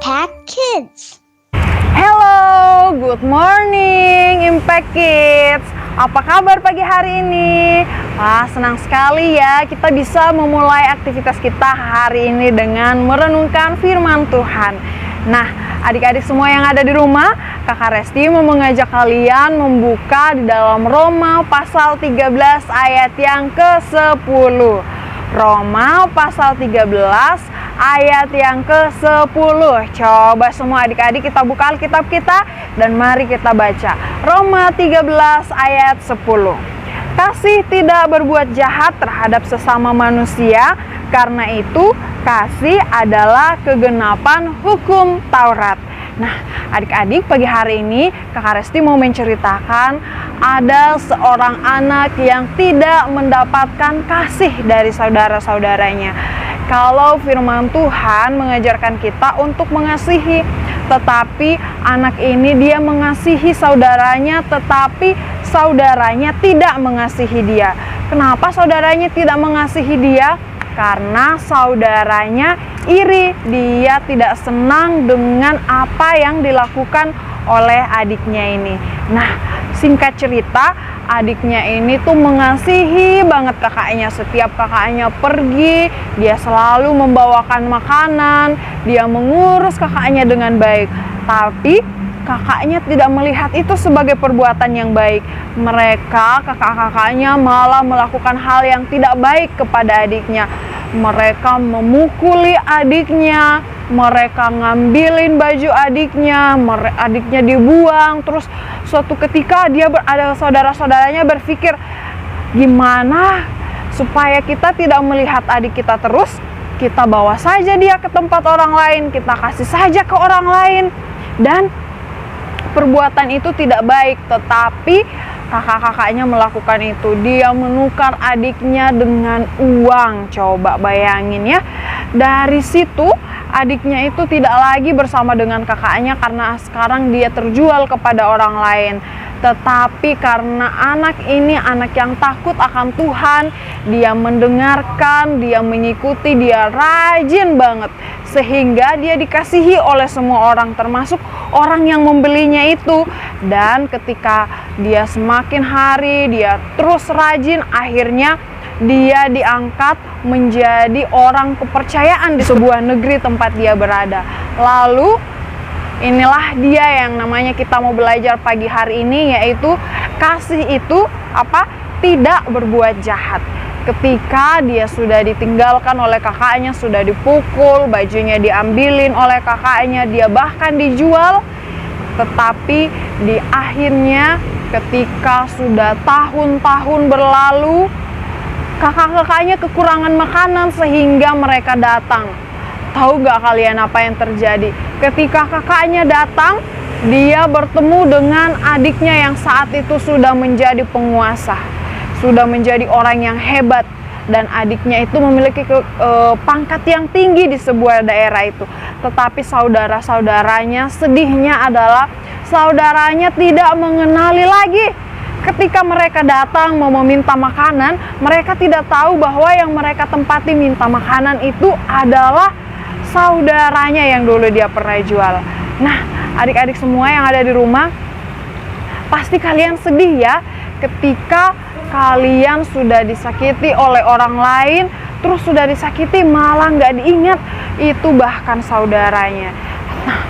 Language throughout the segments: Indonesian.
Impact Kids. Hello, good morning Impact Kids. Apa kabar pagi hari ini? Wah, senang sekali ya kita bisa memulai aktivitas kita hari ini dengan merenungkan firman Tuhan. Nah, adik-adik semua yang ada di rumah, Kakak Resti mau mengajak kalian membuka di dalam Roma pasal 13 ayat yang ke-10. Roma pasal 13 ayat yang ke-10. Coba semua adik-adik kita buka Alkitab kita dan mari kita baca. Roma 13 ayat 10. Kasih tidak berbuat jahat terhadap sesama manusia, karena itu kasih adalah kegenapan hukum Taurat. Nah, adik-adik, pagi hari ini Kakak Resti mau menceritakan ada seorang anak yang tidak mendapatkan kasih dari saudara-saudaranya. Kalau firman Tuhan mengajarkan kita untuk mengasihi, tetapi anak ini dia mengasihi saudaranya, tetapi saudaranya tidak mengasihi dia. Kenapa saudaranya tidak mengasihi dia? Karena saudaranya iri, dia tidak senang dengan apa yang dilakukan oleh adiknya ini. Nah, singkat cerita, adiknya ini tuh mengasihi banget kakaknya. Setiap kakaknya pergi, dia selalu membawakan makanan, dia mengurus kakaknya dengan baik. Tapi kakaknya tidak melihat itu sebagai perbuatan yang baik. Mereka, kakak-kakaknya malah melakukan hal yang tidak baik kepada adiknya. Mereka memukuli adiknya, mereka ngambilin baju adiknya, adiknya dibuang. Terus suatu ketika ada saudara-saudaranya berpikir, gimana supaya kita tidak melihat adik kita terus, kita bawa saja dia ke tempat orang lain, kita kasih saja ke orang lain. Dan perbuatan itu tidak baik, tetapi kakak-kakaknya melakukan itu. Dia menukar adiknya dengan uang. Coba bayangin ya. Dari situ adiknya itu tidak lagi bersama dengan kakaknya karena sekarang dia terjual kepada orang lain. Tetapi karena anak ini anak yang takut akan Tuhan, dia mendengarkan, dia mengikuti, dia rajin banget. Sehingga dia dikasihi oleh semua orang, termasuk orang yang membelinya itu. Dan ketika dia semakin hari, dia terus rajin, akhirnya dia diangkat menjadi orang kepercayaan di sebuah negeri tempat dia berada. Lalu inilah dia yang namanya kita mau belajar pagi hari ini, yaitu kasih itu tidak berbuat jahat. Ketika dia sudah ditinggalkan oleh kakaknya, sudah dipukul, bajunya diambilin oleh kakaknya, dia bahkan dijual. Tetapi di akhirnya ketika sudah tahun-tahun berlalu, kakak-kakaknya kekurangan makanan sehingga mereka datang. Tahu gak kalian apa yang terjadi? Ketika kakaknya datang, dia bertemu dengan adiknya yang saat itu sudah menjadi penguasa, sudah menjadi orang yang hebat, dan adiknya itu memiliki pangkat yang tinggi di sebuah daerah itu. Tetapi saudara-saudaranya, sedihnya adalah saudaranya tidak mengenali lagi. Ketika mereka datang mau meminta makanan, mereka tidak tahu bahwa yang mereka tempati minta makanan itu adalah saudaranya yang dulu dia pernah jual. Nah, adik-adik semua yang ada di rumah, pasti kalian sedih ya ketika kalian sudah disakiti oleh orang lain, terus sudah disakiti malah nggak diingat itu bahkan saudaranya. Nah,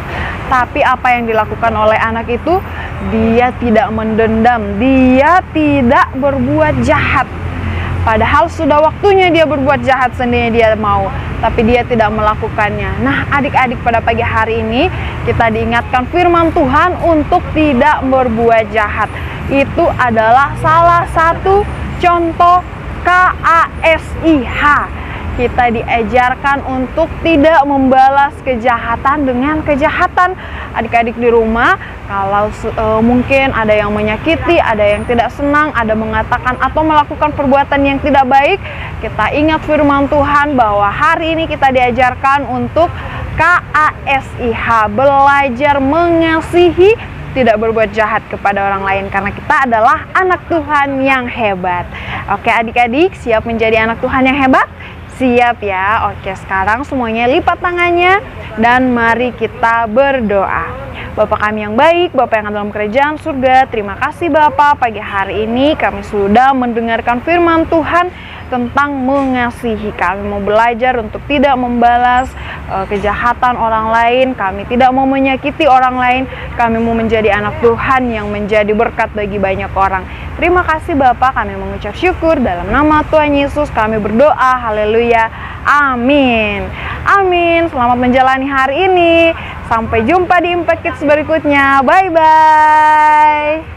tapi apa yang dilakukan oleh anak itu? Dia tidak mendendam, dia tidak berbuat jahat. Padahal sudah waktunya dia berbuat jahat, sendirinya dia mau, tapi dia tidak melakukannya. Nah, adik-adik, pada pagi hari ini kita diingatkan firman Tuhan untuk tidak berbuat jahat. Itu adalah salah satu contoh KASIH. Kita diajarkan untuk tidak membalas kejahatan dengan kejahatan. Adik-adik di rumah, kalau mungkin ada yang menyakiti, ada yang tidak senang, ada mengatakan atau melakukan perbuatan yang tidak baik, kita ingat firman Tuhan bahwa hari ini kita diajarkan untuk KASIH, belajar mengasihi, tidak berbuat jahat kepada orang lain, karena kita adalah anak Tuhan yang hebat. Oke adik-adik, siap menjadi anak Tuhan yang hebat? Siap ya? Oke, sekarang semuanya lipat tangannya. dan mari kita berdoa. Bapa kami yang baik, Bapa yang ada dalam kerajaan surga, terima kasih Bapa, pagi hari ini kami sudah mendengarkan firman Tuhan tentang mengasihi. Kami mau belajar untuk tidak membalas kejahatan orang lain, kami tidak mau menyakiti orang lain, kami mau menjadi anak Tuhan yang menjadi berkat bagi banyak orang. Terima kasih Bapa, kami mengucap syukur dalam nama Tuhan Yesus kami berdoa, haleluya, amin. Amin, selamat menjalani hari ini. Sampai jumpa di Impact Kids berikutnya. Bye-bye.